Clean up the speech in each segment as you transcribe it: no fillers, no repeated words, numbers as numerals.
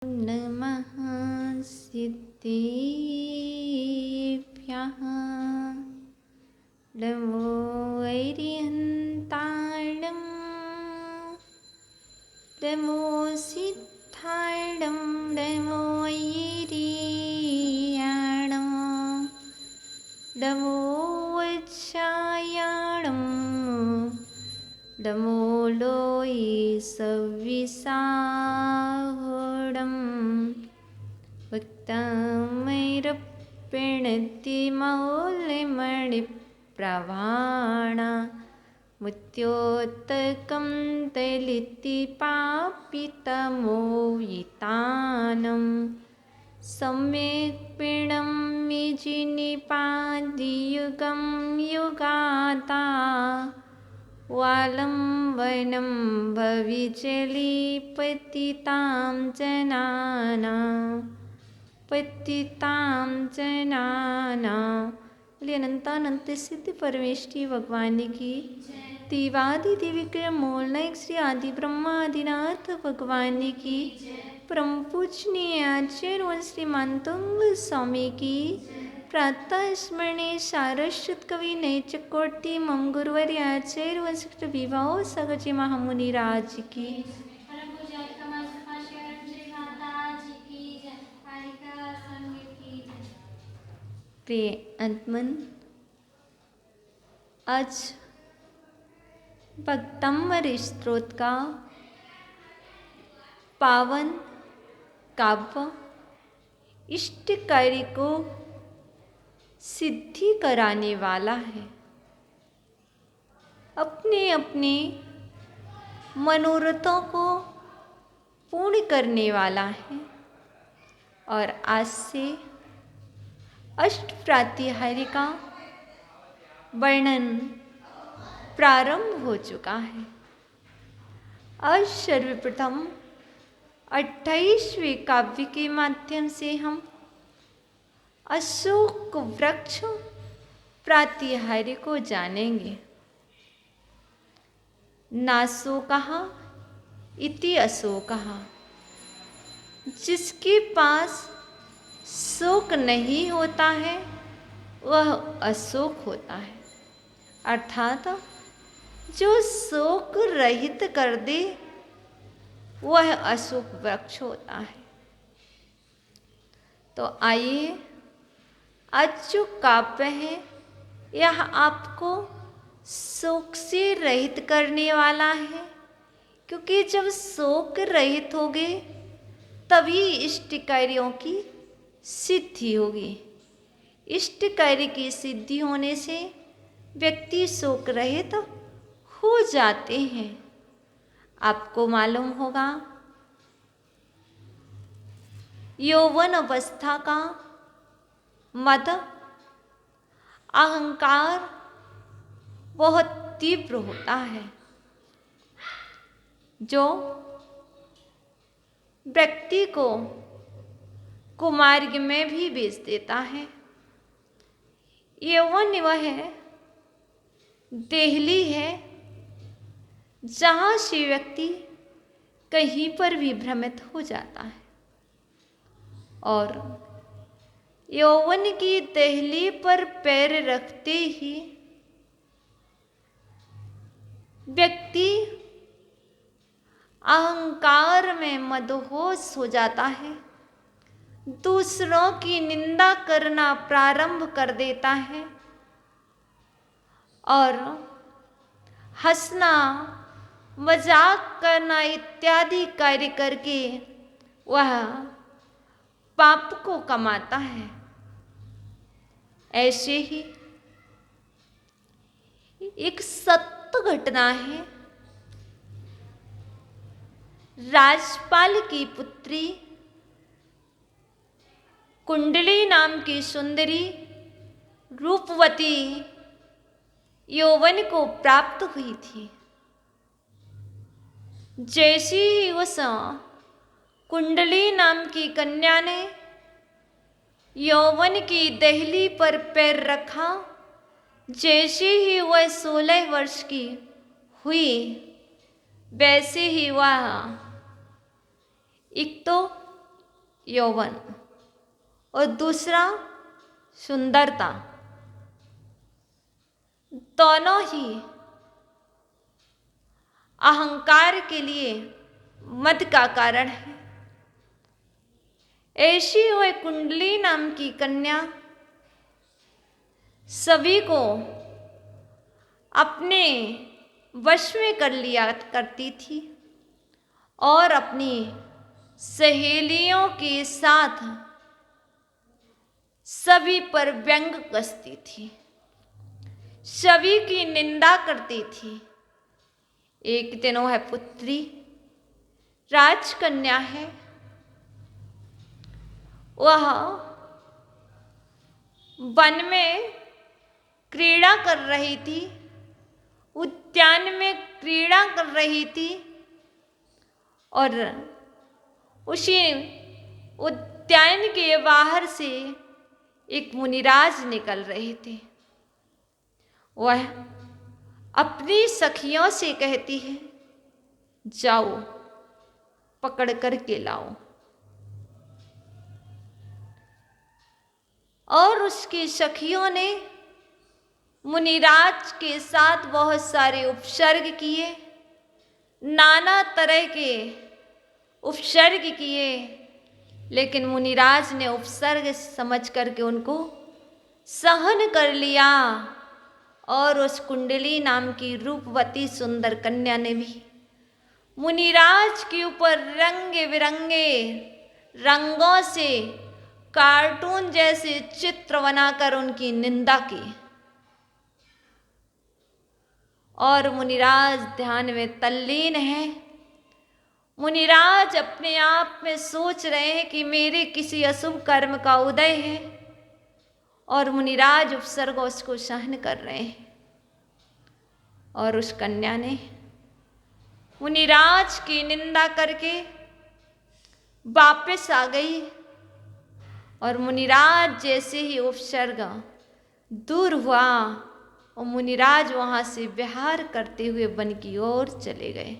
नमः सिद्धेभ्यः नमो वैरिहन्ताणं नमो सिद्धाणं नमो वैरियाणं नमो वज्रायाणं नमो लोये सविसाहुडं भक्तमैरप्यणतिमौलिमणिप्रभाणा मुत्योत्तकं तलितिपापितमोयितानं सम्यक् पीणं मिजिनिपादियुगं युगाता वालं वनं भविजलीपतितां जनानां बोलिए अनंतानंत सिद्धि परमेष्टि भगवान की दिवादि दिविक्रम मूल नायक श्री आदि ब्रह्मादिनाथ भगवान की परम पूजनीय आचार्य व श्री मानतंग स्वामी की प्रातः स्मरणे सारस्वत कवि नैचकोटि मम गुरुवर आचार्य व श्री विवाह सगजी महामुनि राज की प्रिय अंतमन, आज भक्तम्बर स्तोत्र का पावन काव्य इष्ट कार्य को सिद्धि कराने वाला है, अपने अपने मनोरथों को पूर्ण करने वाला है। और आज से अष्ट प्रातिहार्य का वर्णन प्रारंभ हो चुका है। आज सर्वप्रथम 28वें काव्य के माध्यम से हम अशोक वृक्ष प्रातिहार्य को जानेंगे। नाशोकः इति अशोकः, जिसके पास शोक नहीं होता है वह अशोक होता है, अर्थात जो शोक रहित कर दे वह अशोक वृक्ष होता है। तो आइए, आज जो काव्य है यह आपको शोक से रहित करने वाला है, क्योंकि जब शोक रहित होगे तभी इष्ट कार्यों की सिद्धि होगी। इष्ट कार्य की सिद्धि होने से व्यक्ति शोक रहित हो जाते हैं। आपको मालूम होगा, यौवन अवस्था का मद अहंकार बहुत तीव्र होता है, जो व्यक्ति को कुमार्ग में भी बेच देता है। यौवन वह देहली है जहाँ से व्यक्ति कहीं पर भी भ्रमित हो जाता है, और यौवन की देहली पर पैर रखते ही व्यक्ति अहंकार में मदहोश हो जाता है, दूसरों की निंदा करना प्रारंभ कर देता है और हंसना मजाक करना इत्यादि कार्य करके वह पाप को कमाता है। ऐसे ही एक सत्य घटना है। राजपाल की पुत्री कुंडली नाम की सुंदरी रूपवती यौवन को प्राप्त हुई थी। जैसी ही उस कुंडली नाम की कन्या ने यौवन की देहली पर पैर रखा, जैसे ही वह 16 वर्ष की हुई वैसे ही वह एक तो यौवन और दूसरा सुंदरता, दोनों ही अहंकार के लिए मद का कारण है। ऐसी वह कुंडली नाम की कन्या सभी को अपने वश में कर लिया करती थी और अपनी सहेलियों के साथ सभी पर व्यंग कसती थी, सभी की निंदा करती थी। एक दिन वह पुत्री राजकन्या है, वह वन में क्रीड़ा कर रही थी, उद्यान में क्रीड़ा कर रही थी और उसी उद्यान के बाहर से एक मुनिराज निकल रहे थे। वह अपनी सखियों से कहती है, जाओ पकड़ कर के लाओ। और उसकी सखियों ने मुनिराज के साथ बहुत सारे उपसर्ग किए, नाना तरह के उपसर्ग किए, लेकिन मुनिराज ने उपसर्ग समझ करके उनको सहन कर लिया। और उस कुंडली नाम की रूपवती सुंदर कन्या ने भी मुनिराज के ऊपर रंग बिरंगे रंगों से कार्टून जैसे चित्र बनाकर उनकी निंदा की। और मुनिराज ध्यान में तल्लीन है। मुनिराज अपने आप में सोच रहे हैं कि मेरे किसी अशुभ कर्म का उदय है, और मुनिराज उपसर्ग उसको सहन कर रहे हैं। और उस कन्या ने मुनिराज की निंदा करके वापस आ गई, और मुनिराज जैसे ही उपसर्ग दूर हुआ और मुनिराज वहां से विहार करते हुए वन की ओर चले गए।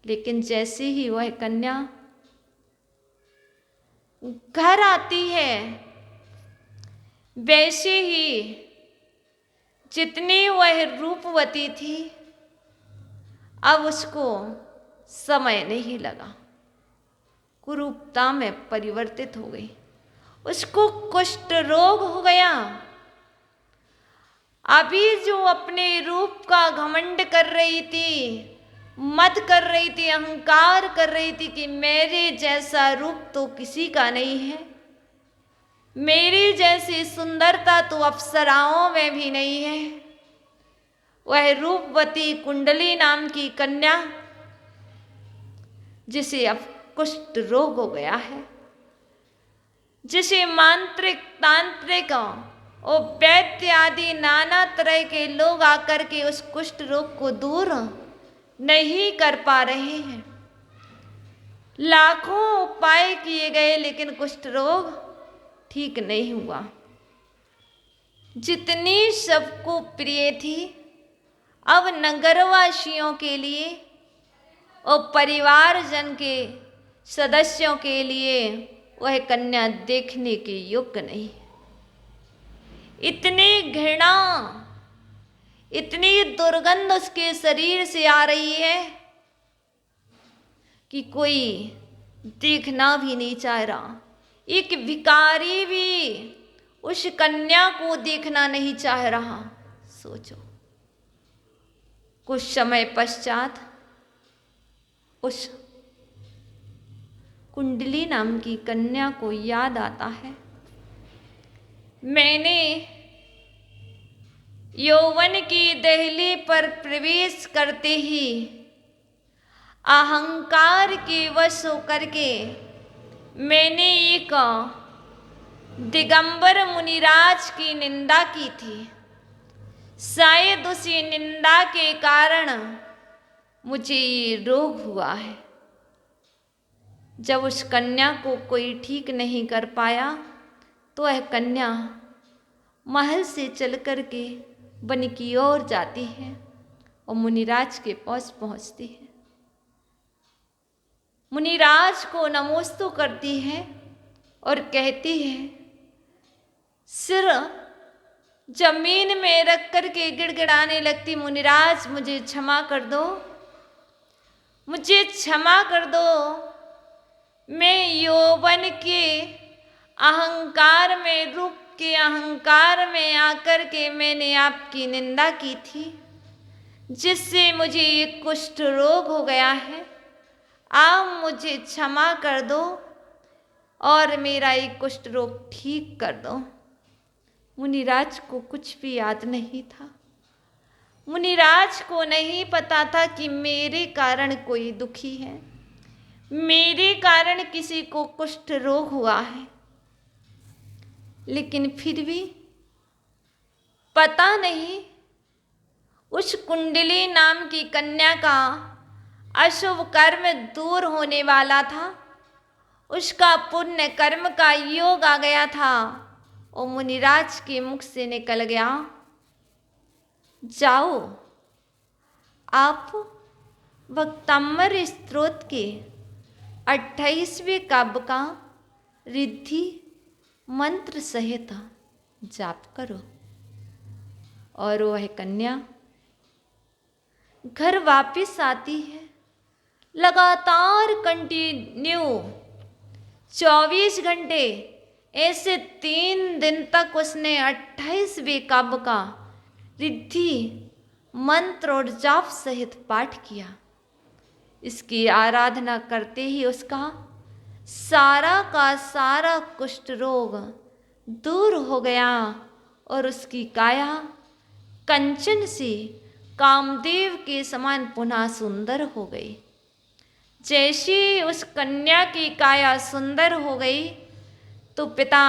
लेकिन जैसे ही वह कन्या घर आती है, वैसे ही जितनी वह रूपवती थी, अब उसको समय नहीं लगा, कुरूपता में परिवर्तित हो गई। उसको कुष्ठ रोग हो गया। अभी जो अपने रूप का घमंड कर रही थी, मत कर रही थी, अहंकार कर रही थी कि मेरे जैसा रूप तो किसी का नहीं है, मेरी जैसी सुंदरता तो अप्सराओं में भी नहीं है, वह रूपवती कुंडली नाम की कन्या जिसे अब कुष्ठ रोग हो गया है, जिसे मांत्रिक तांत्रिक और वैद्य आदि नाना तरह के लोग आकर के उस कुष्ठ रोग को दूर नहीं कर पा रहे हैं। लाखों उपाय किए गए, लेकिन कुष्ठ रोग ठीक नहीं हुआ। जितनी सबको प्रिय थी, अब नगरवासियों के लिए और परिवारजन के सदस्यों के लिए वह कन्या देखने के योग्य नहीं। इतनी घृणा, इतनी दुर्गंध उसके शरीर से आ रही है कि कोई देखना भी नहीं चाह रहा। एक भिखारी भी उस कन्या को देखना नहीं चाह रहा। सोचो, कुछ समय पश्चात उस कुंडली नाम की कन्या को याद आता है, मैंने यौवन की दहली पर प्रवेश करते ही अहंकार के वश होकर के मैंने एक दिगंबर मुनिराज की निंदा की थी। शायद उसी निंदा के कारण मुझे ये रोग हुआ है। जब उस कन्या को कोई ठीक नहीं कर पाया, तो वह कन्या महल से चल कर के वन की ओर जाती है और मुनिराज के पास पहुंचती है। मुनिराज को नमोस्तु करती है और कहती है, सिर जमीन में रख कर के गिड़गिड़ाने लगती, मुनिराज मुझे क्षमा कर दो, मुझे क्षमा कर दो। मैं यौवन के अहंकार में, रूप के अहंकार में आकर के मैंने आपकी निंदा की थी, जिससे मुझे ये कुष्ठ रोग हो गया है। आप मुझे क्षमा कर दो और मेरा ये कुष्ठ रोग ठीक कर दो। मुनिराज को कुछ भी याद नहीं था। मुनिराज को नहीं पता था कि मेरे कारण कोई दुखी है, मेरे कारण किसी को कुष्ठ रोग हुआ है। लेकिन फिर भी पता नहीं उस कुंडली नाम की कन्या का अशुभ कर्म दूर होने वाला था, उसका पुण्य कर्म का योग आ गया था और मुनिराज के मुख से निकल गया, जाओ आप भक्तामर स्तोत्र के 28वें काव्य का रिद्धि मंत्र सहित जाप करो। और वह कन्या घर वापस आती है। लगातार कंटिन्यू 24 घंटे ऐसे 3 दिन तक उसने 28वें काव्य का रिद्धि मंत्र और जाप सहित पाठ किया। इसकी आराधना करते ही उसका सारा का सारा कुष्ठ रोग दूर हो गया और उसकी काया कंचन सी कामदेव के समान पुनः सुंदर हो गई। जैसी उस कन्या की काया सुंदर हो गई तो पिता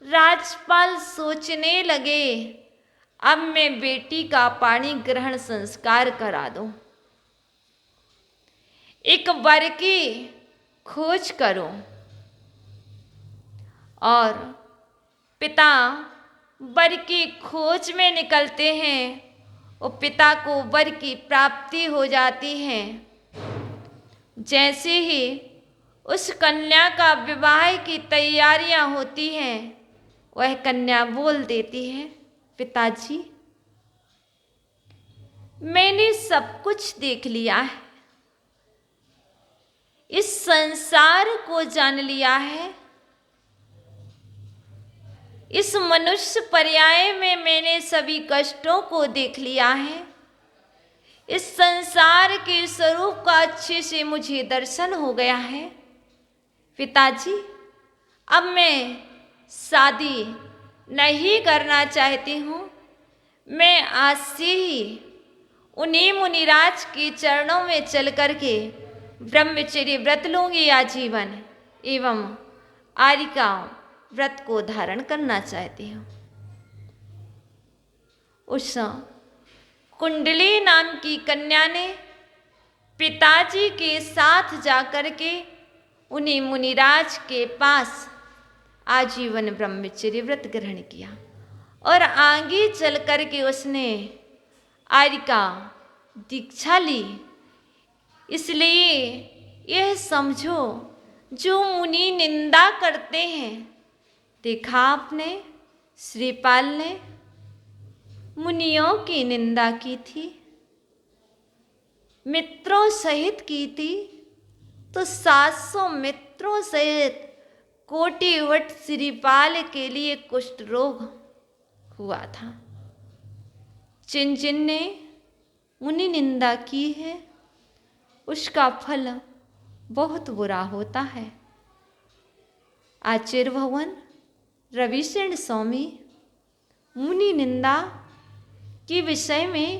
राजपाल सोचने लगे, अब मैं बेटी का पाणी ग्रहण संस्कार करा दूं, एक वर की खोज करो। और पिता वर की खोज में निकलते हैं और पिता को वर की प्राप्ति हो जाती है। जैसे ही उस कन्या का विवाह की तैयारियां होती हैं, वह कन्या बोल देती है, पिताजी मैंने सब कुछ देख लिया है, इस संसार को जान लिया है, इस मनुष्य पर्याय में मैंने सभी कष्टों को देख लिया है, इस संसार के स्वरूप का अच्छे से मुझे दर्शन हो गया है। पिताजी अब मैं शादी नहीं करना चाहती हूँ, मैं आज से ही उन्हीं मुनिराज के चरणों में चल करके ब्रह्मचर्य व्रत लूंगी आजीवन, एवं आरिका व्रत को धारण करना चाहती हूँ। उस कुंडली नाम की कन्या ने पिताजी के साथ जाकर के उन्हीं मुनिराज के पास आजीवन ब्रह्मचर्य व्रत ग्रहण किया और आगे चल कर के उसने आरिका दीक्षा ली। इसलिए यह समझो, जो मुनि निंदा करते हैं, देखा आपने श्रीपाल ने मुनियों की निंदा की थी, मित्रों सहित की थी, तो 700 मित्रों सहित कोटिवट श्रीपाल के लिए कुष्ठ रोग हुआ था। जिन जिन ने मुनि निंदा की है, उसका फल बहुत बुरा होता है। आचार्य भगवान रविशरण स्वामी मुनि निंदा के विषय में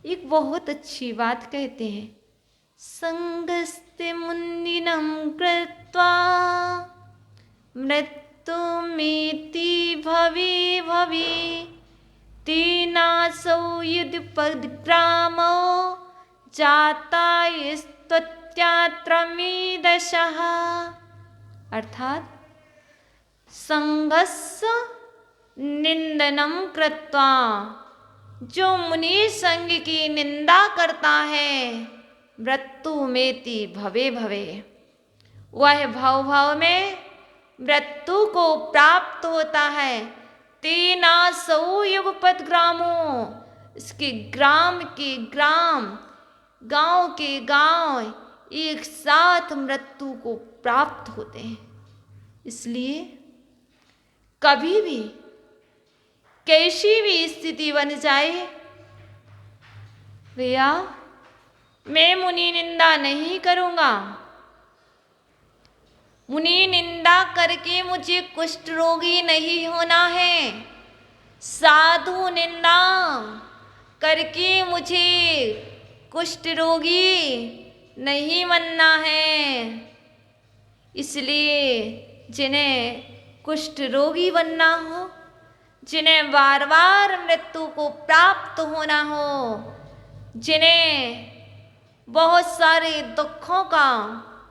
एक बहुत अच्छी बात कहते हैं। संगस्ते मुनिनं कृत्वा मृत्युमेति भवे भवे तेनासौ युद्धपदग्रामो जाता स्तुत्यात्रमीदशः। अर्थात संघस्य निंदनम कृत्वा, जो मुनि संग की निंदा करता है, मृत्युमेति भवे भवे, वह भाव भाव में मृत्यु को प्राप्त होता है। तेना सौ युगपत ग्रामो, इसके ग्राम के ग्राम, गांव के गांव एक साथ मृत्यु को प्राप्त होते हैं। इसलिए कभी भी कैसी भी स्थिति बन जाए भैया, मैं मुनि निंदा नहीं करूंगा। मुनि निंदा करके मुझे कुष्ठ रोगी नहीं होना है, साधु निंदा करके मुझे कुष्ठ रोगी नहीं बनना है। इसलिए जिन्हें कुष्ठ रोगी बनना हो, जिन्हें बार बार मृत्यु को प्राप्त होना हो, जिन्हें बहुत सारे दुखों का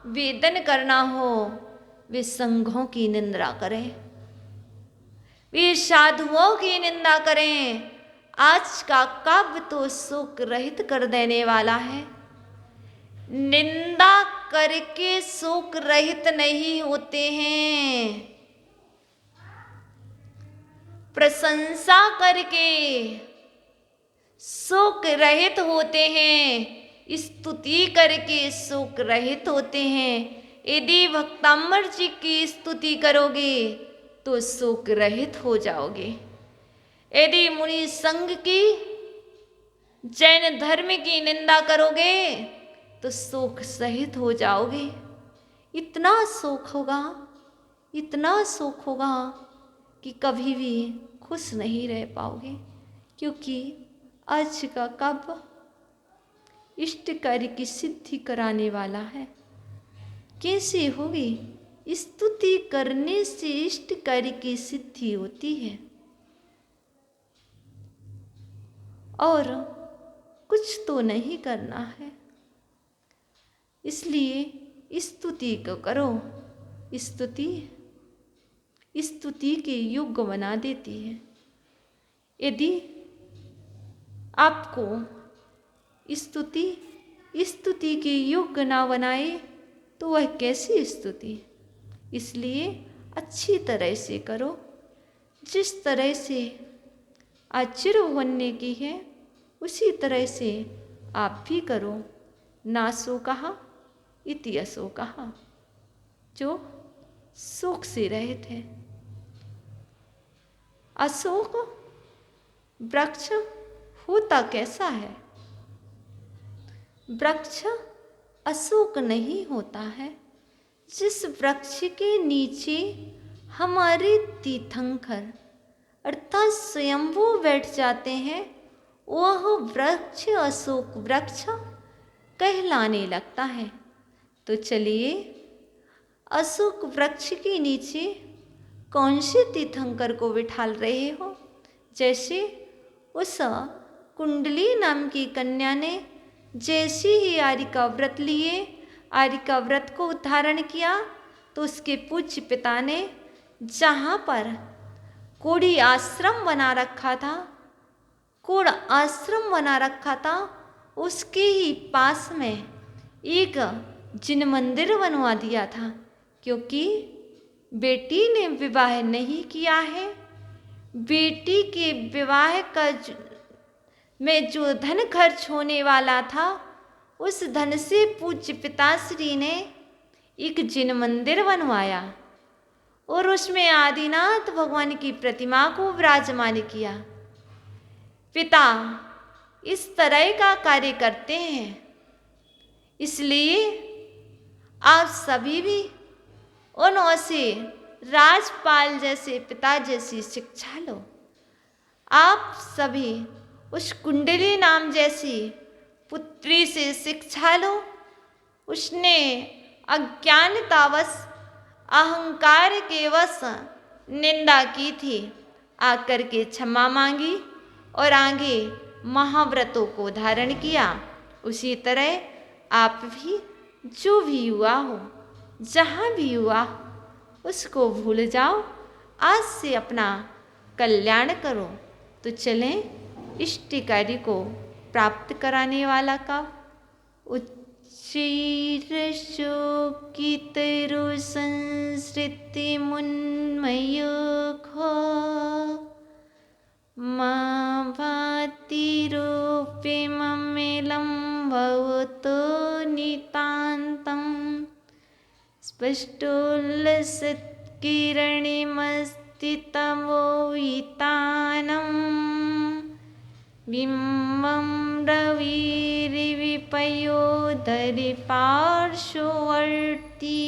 वेदन करना हो, वे संघों की निंदा करें, वे साधुओं की निंदा करें। आज का काव्य तो शोक रहित कर देने वाला है। निंदा करके शोक रहित नहीं होते हैं, प्रशंसा करके शोक रहित होते हैं, स्तुति करके शोक रहित होते हैं। यदि भक्तांबर जी की स्तुति करोगे तो शोक रहित हो जाओगे। यदि मुनि संघ की, जैन धर्म की निंदा करोगे तो शोक सहित हो जाओगे। इतना शोक होगा, इतना शोक होगा कि कभी भी खुश नहीं रह पाओगे। क्योंकि आज का काव्य इष्ट कार्य की सिद्धि कराने वाला है। कैसे होगी? स्तुति करने से इष्ट कार्य की सिद्धि होती है। और कुछ तो नहीं करना है, इसलिए स्तुति को करो। स्तुति के योग्य बना देती है। यदि आपको स्तुति के योग्य ना बनाए तो वह कैसी स्तुति? इसलिए अच्छी तरह से करो, जिस तरह से आचार्य बनने की है उसी तरह से आप भी करो। नासो कहा इति असो कहा, जो शोक से रहित है। अशोक वृक्ष होता कैसा है? वृक्ष अशोक नहीं होता है। जिस वृक्ष के नीचे हमारे तीर्थंकर अर्थात स्वयंभू बैठ जाते हैं, वह वृक्ष अशोक वृक्ष कहलाने लगता है। तो चलिए, अशोक वृक्ष के नीचे कौन से तीर्थंकर को बिठाल रहे हो? जैसे उस कुंडली नाम की कन्या ने जैसे ही आर्य का व्रत लिए, आर्य का व्रत को धारण किया, तो उसके पूज्य पिता ने जहाँ पर कोड़ी आश्रम बना रखा था, कोड़ आश्रम बना रखा था, उसके ही पास में एक जिन मंदिर बनवा दिया था। क्योंकि बेटी ने विवाह नहीं किया है, बेटी के विवाह का में जो धन खर्च होने वाला था, उस धन से पूज्य पिताश्री ने एक जिन मंदिर बनवाया और उसमें आदिनाथ भगवान की प्रतिमा को विराजमान किया। पिता इस तरह का कार्य करते हैं। इसलिए आप सभी भी उनों से राजपाल जैसे पिता जैसी शिक्षा लो। आप सभी उस कुंडली नाम जैसी पुत्री से शिक्षा लो। उसने अज्ञानतावश अहंकार के वश निंदा की थी, आकर के क्षमा मांगी और आगे महाव्रतों को धारण किया। उसी तरह आप भी जो भी हुआ हो, जहाँ भी हुआ, उसको भूल जाओ, आज से अपना कल्याण करो। तो चलें इष्ट कार्य को प्राप्त कराने वाला का चिरशोकितरो संसृतिमुन्मयो घो मा भातिरूप्यममेलं भवतो नितान्तं स्पष्टोल्लसत्किरणिमस्तितमोहितानं बिम्बं रविरिविपयोधरि पार्श्ववर्ती।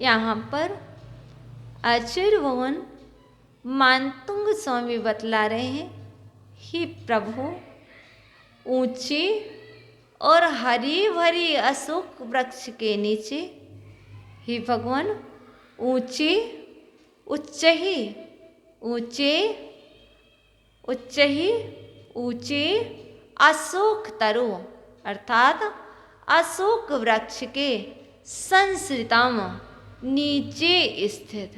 यहाँ पर आचार्य भगवान मानतुंग स्वामी बतला रहे हैं, हे प्रभु, ऊंचे और हरी भरी अशोक वृक्ष के नीचे, हे भगवान, ऊंचे ऊंचे अशोक तरु अर्थात अशोक वृक्ष के संसृतम नीचे स्थित,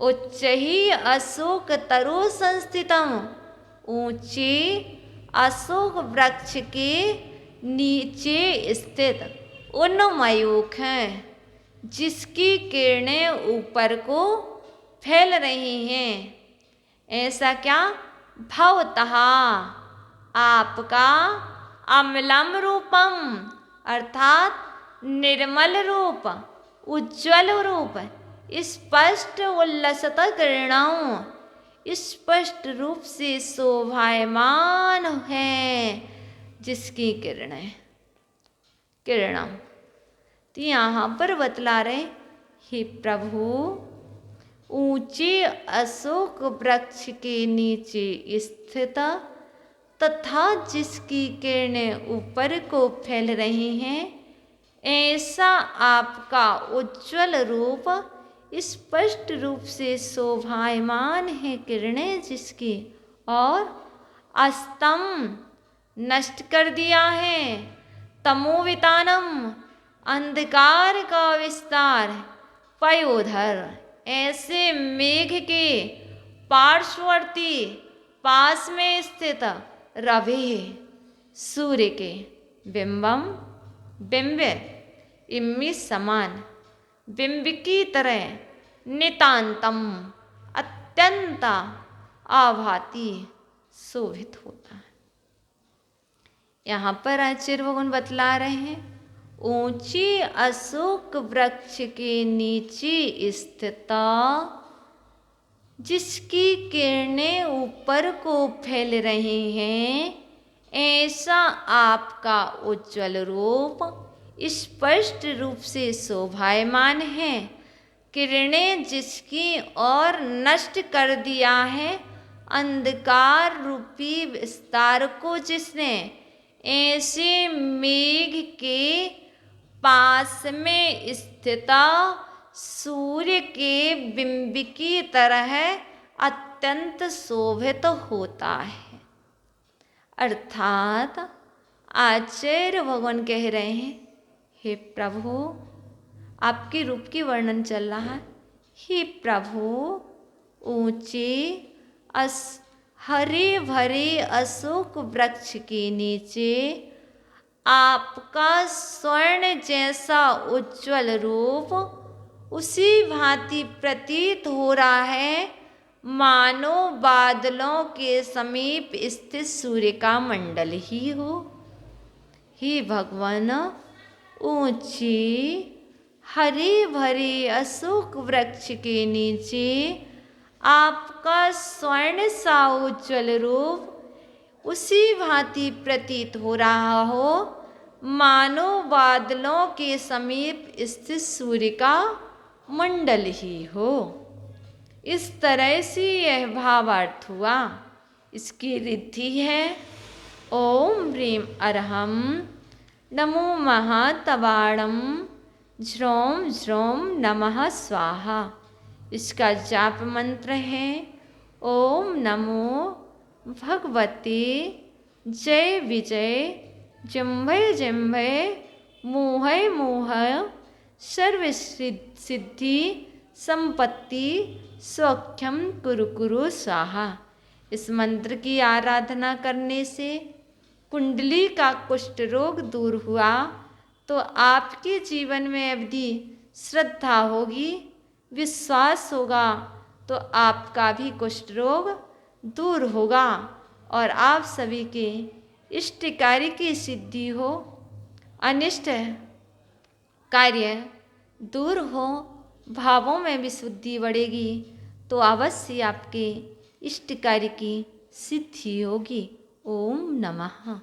उच्च ही अशोक तरु संस्थितम, ऊंचे अशोक वृक्ष के नीचे स्थित उन मयूख हैं जिसकी किरणें ऊपर को फैल रही हैं। ऐसा क्या? भवतः आपका अमलम रूपम अर्थात निर्मल रूप, उज्ज्वल रूप, स्पष्ट उल्लसत किरणाओं, स्पष्ट रूप से शोभायमान है जिसकी किरणें तो यहाँ पर बतला रहे, हे प्रभु, ऊंचे अशोक वृक्ष के नीचे स्थित तथा जिसकी किरणें ऊपर को फैल रही हैं, ऐसा आपका उज्ज्वल रूप, स्पष्ट रूप से शोभायमान है किरणें जिसकी, और अस्तम नष्ट कर दिया है, तमोवितानम अंधकार का विस्तार, पयोधर ऐसे मेघ के पार्श्ववर्ती पास में स्थित रवि सूर्य के बिंबम बिंब इम्मी समान बिंब की तरह नितांतम अत्यंत आभाती शोभित होता है। यहाँ पर आचार्य भगवान बतला रहे हैं, ऊंचे अशोक वृक्ष के नीचे स्थित जिसकी किरणें ऊपर को फैल रही हैं, ऐसा आपका उज्ज्वल रूप, स्पष्ट रूप से शोभायमान है किरणें जिसकी, और नष्ट कर दिया है अंधकार रूपी विस्तार को जिसने, ऐसे मेघ के पास में स्थित सूर्य के बिंब की तरह अत्यंत शोभित होता है। अर्थात आचार्य भगवान कह रहे हैं, हे प्रभु, आपके रूप की वर्णन चल रहा है, हे प्रभु, ऊंचे हरे भरे अशोक वृक्ष के नीचे आपका स्वर्ण जैसा उज्ज्वल रूप उसी भांति प्रतीत हो रहा है मानो बादलों के समीप स्थित सूर्य का मंडल ही हो। हे भगवान, ऊंची हरे भरे अशोक वृक्ष के नीचे आपका स्वर्ण सा उज्ज्वल रूप उसी भांति प्रतीत हो रहा हो मानो बादलों के समीप स्थित सूर्य का मंडल ही हो। इस तरह से यह भावार्थ हुआ। इसकी रिद्धि है ओम ह्रीं अरहम नमो महातबाणम झ्रौम झ्रौम नमः स्वाहा। इसका जाप मंत्र है ओम नमो भगवते जय विजय जम्भय जम्भय मोहय मोहय सर्व सिद्धि संपत्ति सौख्यम कुरु कुरु स्वाहा। इस मंत्र की आराधना करने से कुंडली का कुष्ठ रोग दूर हुआ तो आपके जीवन में अवधि श्रद्धा होगी, विश्वास होगा तो आपका भी कुष्ठ रोग दूर होगा और आप सभी के इष्ट कार्य की सिद्धि हो, अनिष्ट कार्य दूर हो, भावों में विशुद्धि बढ़ेगी तो अवश्य आपके इष्ट कार्य की सिद्धि होगी। ओम नमः।